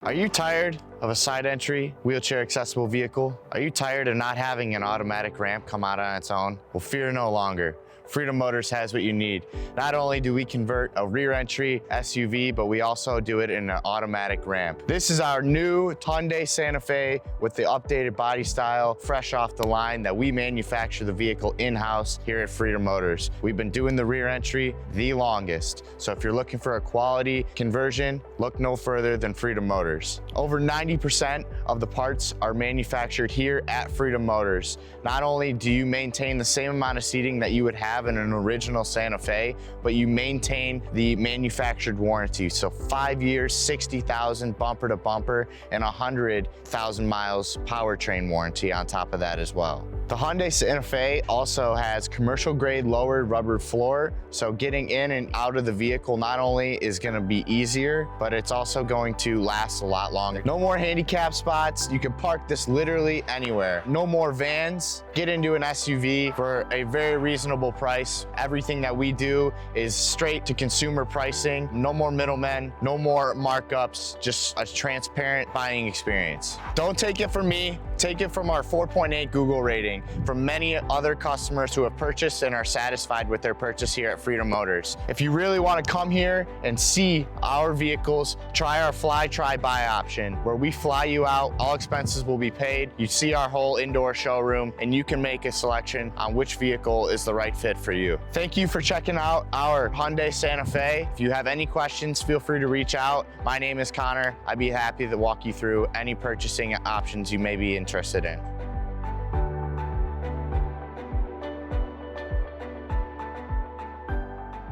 Are you tired of a side entry, wheelchair accessible vehicle? Are you tired of not having an automatic ramp come out on its own? Well, fear no longer. Freedom Motors has what you need. Not only do we convert a rear entry SUV, but we also do it in an automatic ramp. This is our new Hyundai Santa Fe with the updated body style, fresh off the line, that we manufacture the vehicle in-house here at Freedom Motors. We've been doing the rear entry the longest. So if you're looking for a quality conversion, look no further than Freedom Motors. Over 90% of the parts are manufactured here at Freedom Motors. Not only do you maintain the same amount of seating that you would have in an original Santa Fe, but you maintain the manufactured warranty. So 5 years, 60,000 bumper to bumper, and 100,000 miles powertrain warranty on top of that as well. The Hyundai Santa Fe also has commercial grade lowered rubber floor, so getting in and out of the vehicle not only is going to be easier, but it's also going to last a lot longer. No more handicap spots. You can park this literally anywhere. No more vans. Get into an SUV for a very reasonable price. Everything that we do is straight to consumer pricing. No more middlemen, no more markups, just a transparent buying experience. Don't take it from me, take it from our 4.8 Google rating, from many other customers who have purchased and are satisfied with their purchase here at Freedom Motors. If you really want to come here and see our vehicles, try our fly, try, buy option, where we fly you out, all expenses will be paid. You see our whole indoor showroom and you can make a selection on which vehicle is the right fit for you. Thank you for checking out our Hyundai Santa Fe. If you have any questions, feel free to reach out. My name is Connor. I'd be happy to walk you through any purchasing options you may be interested in.